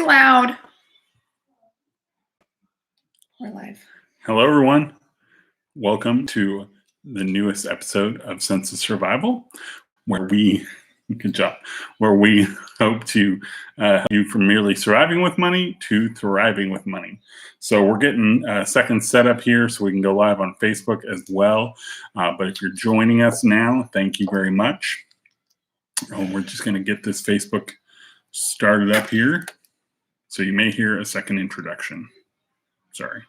too loud. We're live. Hello, everyone. Welcome to the newest episode of Census Survival, where we hope to help you from merely surviving with money to thriving with money. So we're getting a second setup here so we can go live on Facebook as well. But if you're joining us now, thank you very much. We're just going to get this Facebook started up here. So you may hear a second introduction. Sorry.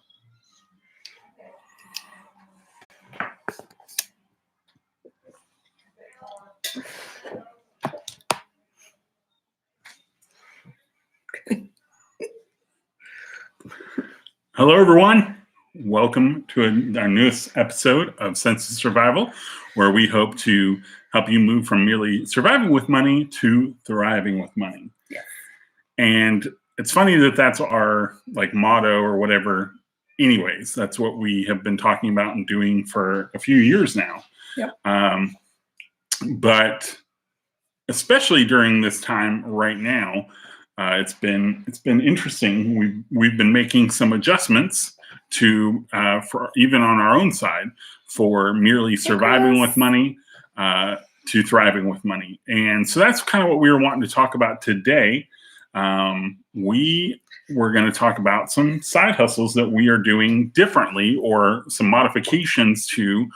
Hello, everyone. Welcome to our newest episode of Census Survival, where we hope to help you move from merely surviving with money to thriving with money. Yes. And it's funny that that's our motto or whatever. Anyways, that's what we have been talking about and doing for a few years now. Yep. But especially during this time right now, it's been interesting. We've been making some adjustments to for even on our own side for merely surviving with money to thriving with money, and so that's kind of what we were wanting to talk about today. We were going to talk about some side hustles that we are doing differently or some modifications to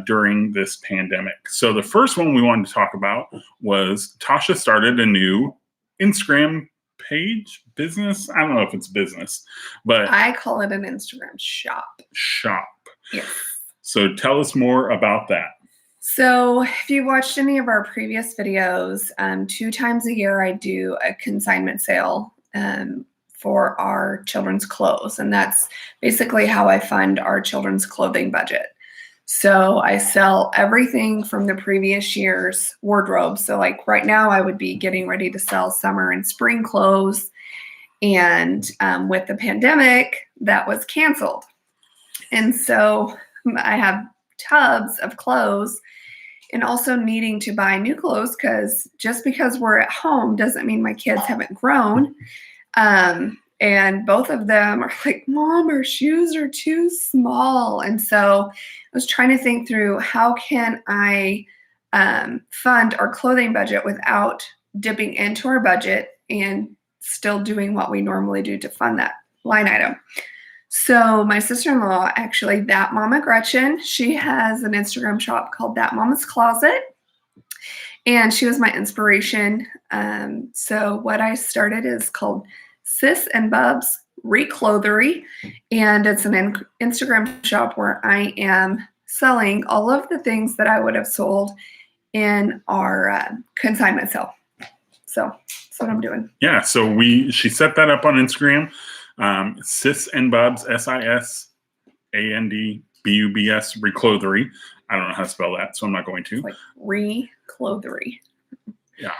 during this pandemic. So the first one we wanted to talk about was Tasha started a new Instagram page business. I don't know if it's business, but I call it an Instagram shop. Yes. So tell us more about that. So if you watched any of our previous videos, 2 times a year I do a consignment sale for our children's clothes. And that's basically how I fund our children's clothing budget. So I sell everything from the previous year's wardrobe. So right now I would be getting ready to sell summer and spring clothes. And with the pandemic, that was canceled. And so I have tubs of clothes and also needing to buy new clothes because just because we're at home doesn't mean my kids haven't grown. And both of them are like, Mom, our shoes are too small. And so I was trying to think through how can I fund our clothing budget without dipping into our budget and still doing what we normally do to fund that line item. So my sister-in-law, actually, That Mama Gretchen, she has an Instagram shop called That Mama's Closet. And she was my inspiration. So what I started is called Sis and Bubs Reclothery, and it's an Instagram shop where I am selling all of the things that I would have sold in our consignment sale. So that's what I'm doing. Yeah, so she set that up on Instagram. Sis and Bubs, SISANDBUBS Reclothery. I don't know how to spell that, so I'm not going to. It's like Reclothery. Yeah.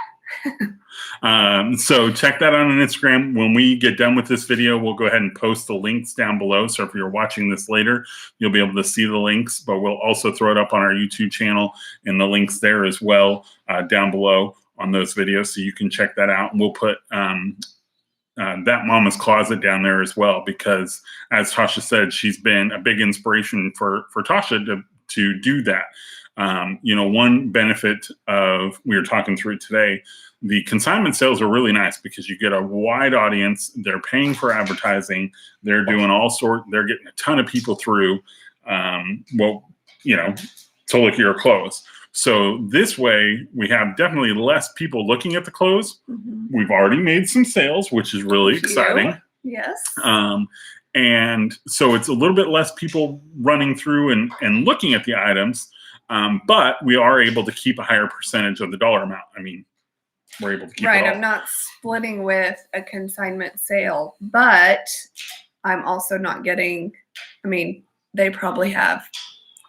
So check that out on Instagram. When we get done with this video, we'll go ahead and post the links down below. So if you're watching this later, you'll be able to see the links, but we'll also throw it up on our YouTube channel and the links there as well down below on those videos. So you can check that out. And we'll put That Mama's Closet down there as well, because as Tasha said, she's been a big inspiration for Tasha to do that. One benefit of, we were talking through today, the consignment sales are really nice because you get a wide audience. They're paying for advertising. They're doing they're getting a ton of people through, to look at your clothes. So this way we have definitely less people looking at the clothes. Mm-hmm. We've already made some sales, which is really exciting. Yes. And so it's a little bit less people running through and looking at the items. But we are able to keep a higher percentage of the dollar amount. I mean, we're able to keep it all. I'm not splitting with a consignment sale, but I'm also not getting, they probably have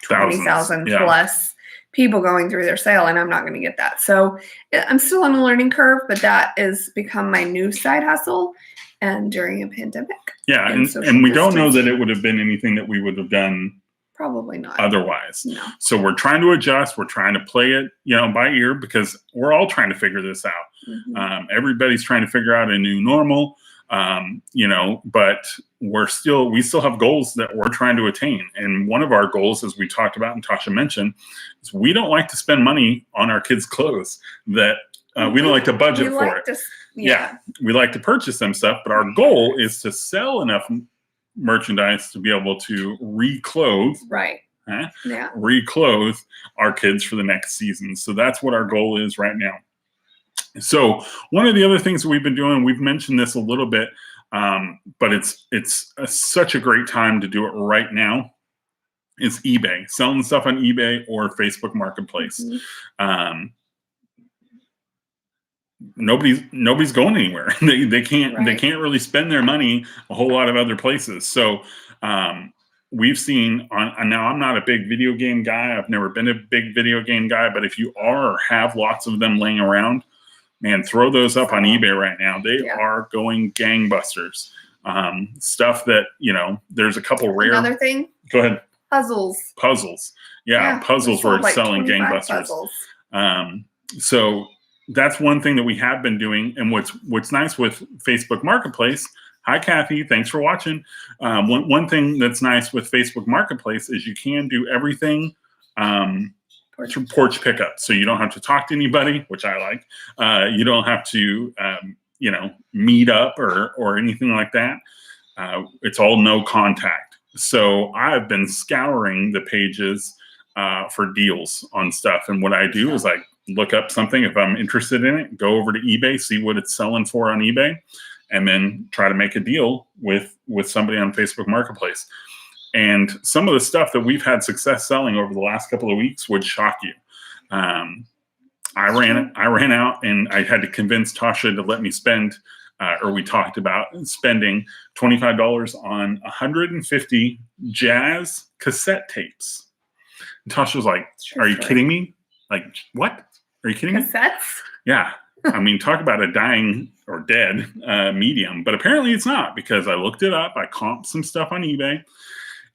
20,000 plus people going through their sale, and I'm not going to get that. So I'm still on a learning curve, but that has become my new side hustle. And during a pandemic. Yeah, and we don't know that it would have been anything that we would have done Probably not. Otherwise. No. So we're trying to adjust. We're trying to play it, by ear, because we're all trying to figure this out. Mm-hmm. Everybody's trying to figure out a new normal. But we still have goals that we're trying to attain. And one of our goals, as we talked about and Tasha mentioned, is we don't like to spend money on our kids' clothes that we don't like to budget for it. We like to purchase them stuff, but our goal is to sell enough merchandise to be able to reclothe. Right. Reclothe our kids for the next season. So that's what our goal is right now. So one of the other things that we've been doing, we've mentioned this a little bit, but it's such a great time to do it right now, is eBay, selling stuff on eBay or Facebook Marketplace. Nobody's going anywhere. They can't really spend their money a whole lot of other places. So we've seen now I'm not a big video game guy. I've never been a big video game guy, but if you are or have lots of them laying around, man, throw those up on eBay right now. They are going gangbusters. Stuff that, there's a couple rare. Another thing. Go ahead. Puzzles. Yeah, puzzles were like selling gangbusters. So that's one thing that we have been doing. And what's nice with Facebook Marketplace. Hi, Kathy. Thanks for watching. One thing that's nice with Facebook Marketplace is you can do everything porch pickup. So you don't have to talk to anybody, which I like. You don't have to, meet up or anything like that. It's all no contact. So I've been scouring the pages for deals on stuff. And what I do is I look up something. If I'm interested in it, go over to eBay, see what it's selling for on eBay, and then try to make a deal with somebody on Facebook Marketplace. And some of the stuff that we've had success selling over the last couple of weeks would shock you. I ran out and I had to convince Tasha to let me spend, or we talked about spending $25 on 150 jazz cassette tapes. And Tasha was like, "Are you kidding me? Like, what? Are you kidding me?" Cassettes? Yeah. I mean, talk about a dying or dead medium, but apparently it's not, because I looked it up. I comped some stuff on eBay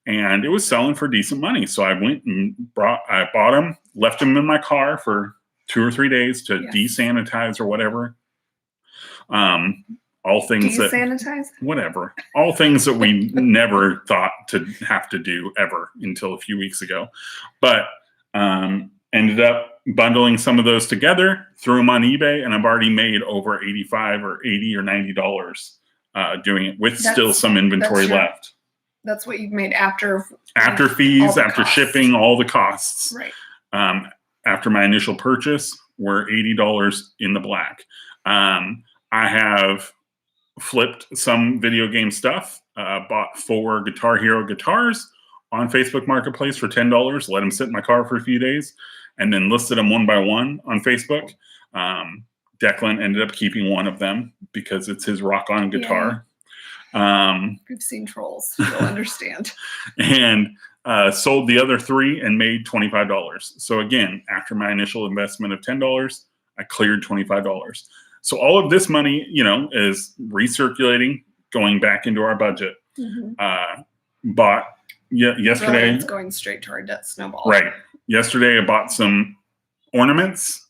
and it was selling for decent money. So I went and I bought them, left them in my car for 2 or 3 days to desanitize or whatever. All things whatever, all things that we never thought to have to do ever until a few weeks ago, but ended up bundling some of those together, threw them on eBay, and I've already made over $85 or $80 or $90 doing it with still some inventory left. That's what you've made after fees, after shipping, all the costs. Right. After my initial purchase, we're $80 in the black. I have flipped some video game stuff, bought 4 Guitar Hero guitars on Facebook Marketplace for $10, let them sit in my car for a few days, and then listed them one by one on Facebook. Declan ended up keeping one of them because it's his rock-on guitar. We've seen trolls. You'll understand. And sold the other 3 and made $25. So again, after my initial investment of $10, I cleared $25. So all of this money, is recirculating, going back into our budget. Bought yesterday. Really, it's going straight to our debt snowball. Right. Yesterday, I bought some ornaments,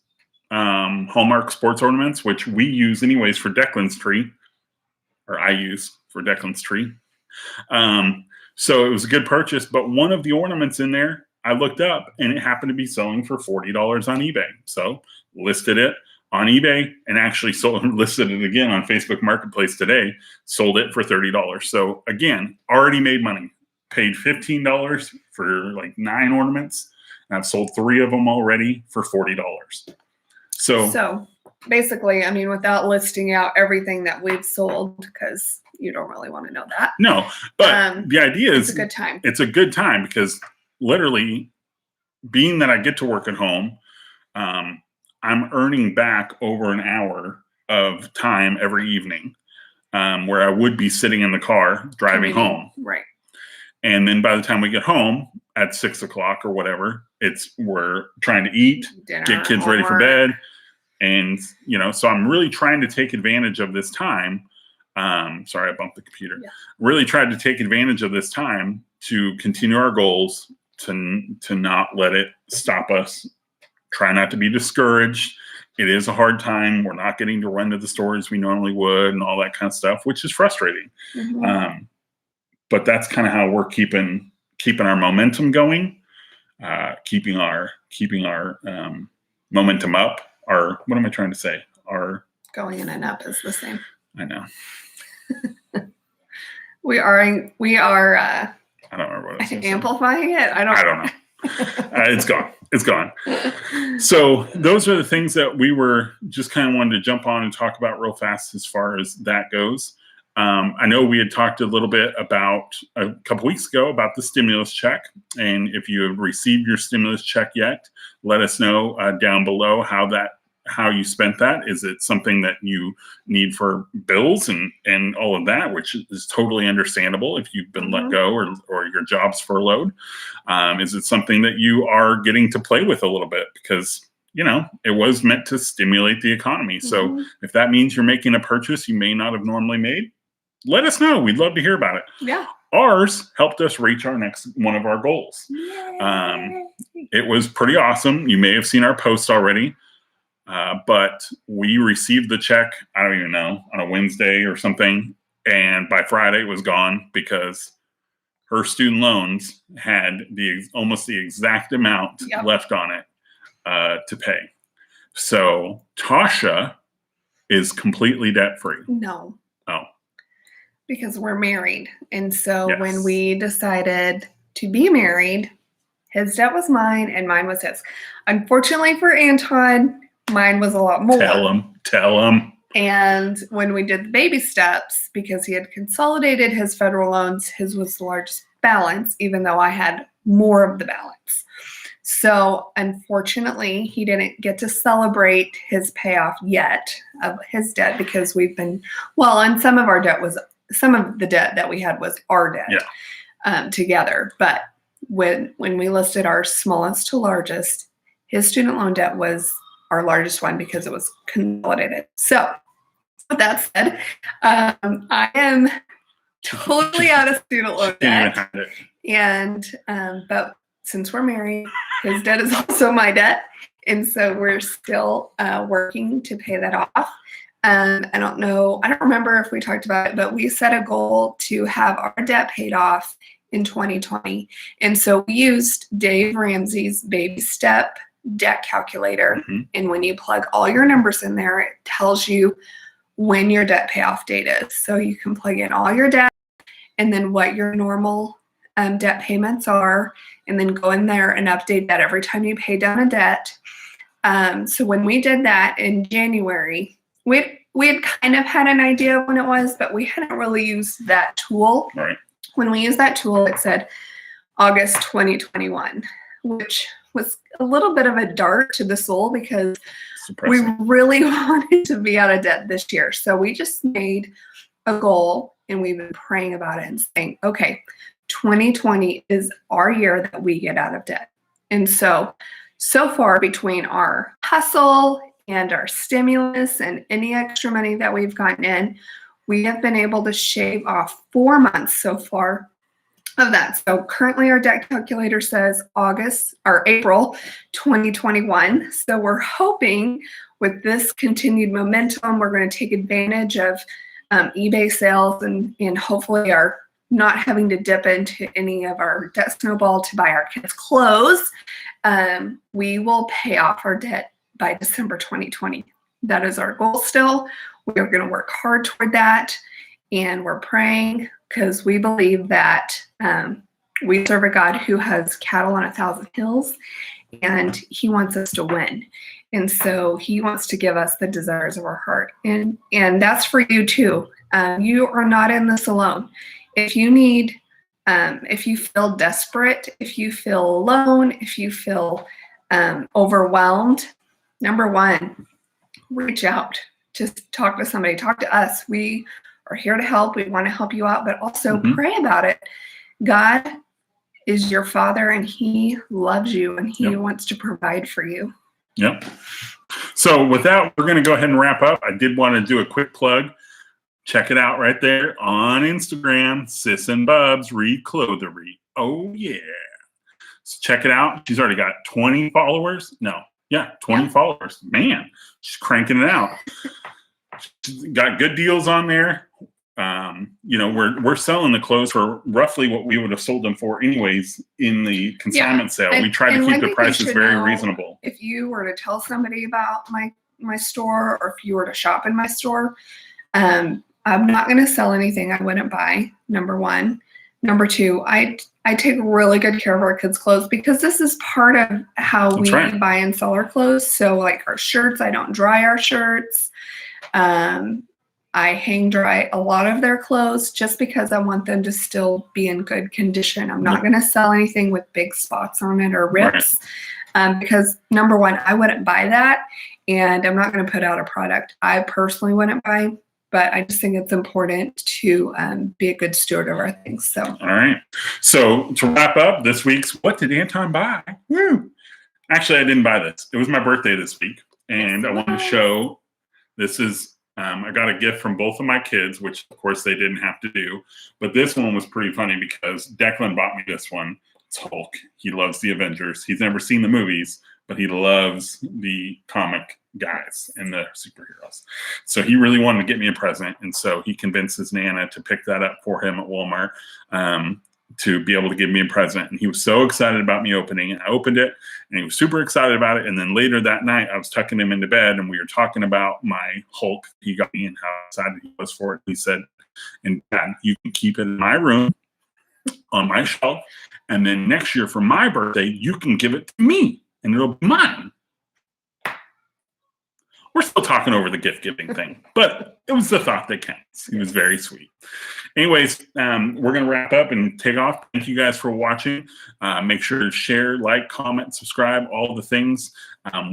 Hallmark sports ornaments, which we use anyways for Declan's tree, or I use for Declan's tree. So it was a good purchase, but one of the ornaments in there, I looked up and it happened to be selling for $40 on eBay. So listed it on eBay and actually listed it again on Facebook Marketplace today, sold it for $30. So again, already made money, paid $15 for like 9 ornaments. And I've sold 3 of them already for $40. So basically, I mean, without listing out everything that we've sold, because you don't really want to know that. No, but the idea is it's a good time. It's a good time because literally, being that I get to work at home, I'm earning back over an hour of time every evening, where I would be sitting in the car driving home. Right. And then by the time we get home at 6 o'clock or whatever, we're trying to eat, dinner, get kids ready for bed. And, so I'm really trying to take advantage of this time. Sorry, I bumped the computer. Yeah. Really tried to take advantage of this time to continue our goals, to not let it stop us. Try not to be discouraged it is a hard time. We're not getting to run to the stores we normally would and all that kind of stuff, which is frustrating. Mhm. But that's kind of how we're keeping our momentum going, keeping our momentum up. What am I trying to say? Going in and up is the same. I know. We are I don't remember what I was gonna say. amplifying it. I don't know. It's gone. It's gone. So those are the things that we were just kind of wanted to jump on and talk about real fast as far as that goes. I know we had talked a little bit about a couple weeks ago about the stimulus check. And if you have received your stimulus check yet, let us know down below how you spent that. Is it something that you need for bills and all of that, which is totally understandable if you've been let go or your job's furloughed? Is it something that you are getting to play with a little bit? Because, it was meant to stimulate the economy. So if that means you're making a purchase you may not have normally made, let us know. We'd love to hear about it. Yeah. Ours helped us reach our next one of our goals. It was pretty awesome. You may have seen our post already. But we received the check, I don't even know, on a Wednesday or something. And by Friday it was gone because her student loans had almost the exact amount left on it to pay. So Tasha is completely debt free. No. Oh. Because we're married. And so when we decided to be married, his debt was mine and mine was his. Unfortunately for Anton, mine was a lot more. Tell him. And when we did the baby steps, because he had consolidated his federal loans, his was the largest balance, even though I had more of the balance. So unfortunately, he didn't get to celebrate his payoff yet of his debt because and some of the debt that we had was our debt together. But when we listed our smallest to largest, his student loan debt was our largest one because it was consolidated. So with that said, I am totally out of student loan debt. And but since we're married, his debt is also my debt. And so we're still working to pay that off. I don't remember if we talked about it, but we set a goal to have our debt paid off in 2020. And so we used Dave Ramsey's baby step debt calculator. And when you plug all your numbers in there, it tells you when your debt payoff date is. So you can plug in all your debt and then what your normal debt payments are, and then go in there and update that every time you pay down a debt. So when we did that in January, we had kind of had an idea of when it was, but we hadn't really used that tool. Right. When we used that tool, it said August 2021, which was a little bit of a dart to the soul because we really wanted to be out of debt this year. So we just made a goal and we've been praying about it and saying, okay, 2020 is our year that we get out of debt. And so far between our hustle and our stimulus and any extra money that we've gotten in, we have been able to shave off 4 months so far of that. So currently our debt calculator says April 2021. So we're hoping with this continued momentum, we're going to take advantage of eBay sales and hopefully are not having to dip into any of our debt snowball to buy our kids clothes. We will pay off our debt by December 2020. That is our goal still. We are going to work hard toward that. And we're praying because we believe that we serve a God who has cattle on 1,000 hills, and he wants us to win. And so he wants to give us the desires of our heart. And that's for you too. You are not in this alone. If you need, if you feel desperate, if you feel alone, if you feel overwhelmed, number one, reach out. Just talk to somebody, talk to us. We are here to help. We want to help you out, but also pray about it. God is your father and he loves you and he wants to provide for you. Yep. So with that, we're going to go ahead and wrap up. I did want to do a quick plug. Check it out right there on Instagram, Sis and Bubs Reclothery. Oh yeah. So check it out. She's already got 20 followers. No, Yeah, 20 followers. Man, she's cranking it out. She's got good deals on there. We're selling the clothes for roughly what we would have sold them for anyways in the consignment sale. We try to keep the prices very reasonable. If you were to tell somebody about my store, or if you were to shop in my store, I'm not going to sell anything I wouldn't buy, number one. Number two, I take really good care of our kids' clothes because this is part of how we buy and sell our clothes. So like our shirts, I don't dry our shirts. I hang dry a lot of their clothes just because I want them to still be in good condition. I'm not going to sell anything with big spots on it or rips because number one, I wouldn't buy that, and I'm not going to put out a product I personally wouldn't buy. But I just think it's important to be a good steward of our things. So, all right. So to wrap up this week's What Did Anton Buy? Woo! Actually, I didn't buy this. It was my birthday this week, and I wanted to show. This is I got a gift from both of my kids, which of course they didn't have to do. But this one was pretty funny because Declan bought me this one. It's Hulk. He loves the Avengers. He's never seen the movies, but he loves the comic guys and the superheroes. So he really wanted to get me a present. And so he convinced his Nana to pick that up for him at Walmart to be able to give me a present. And he was so excited about me opening it. I opened it and he was super excited about it. And then later that night, I was tucking him into bed and we were talking about my Hulk he got me and how excited he was for it. He said, and Dad, you can keep it in my room on my shelf. And then next year for my birthday, you can give it to me and it'll be mine. We're still talking over the gift giving thing, but it was the thought that counts. He was very sweet. Anyways, we're going to wrap up and take off. Thank you guys for watching. Make sure to share, like, comment, subscribe, all the things.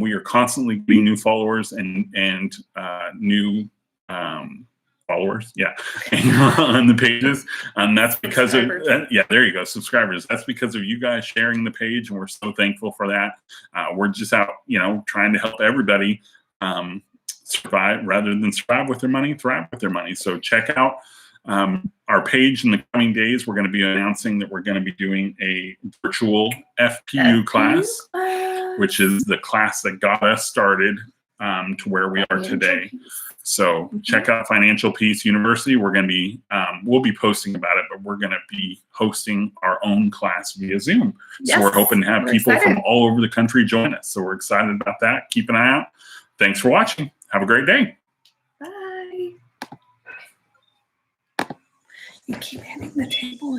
We are constantly getting new followers and new followers. Yeah. on the pages. That's because of, there you go. Subscribers. That's because of you guys sharing the page. And we're so thankful for that. We're just out, trying to help everybody survive rather than survive with their money, thrive with their money. So check out our page in the coming days. We're going to be announcing that we're going to be doing a virtual FPU class, which is the class that got us started to where we are today. So check out Financial Peace University. We're going to be, we'll be posting about it, but we're going to be hosting our own class via Zoom. So we're hoping to have people from all over the country join us. So we're excited about that. Keep an eye out. Thanks for watching. Have a great day. Bye. You keep hitting the table.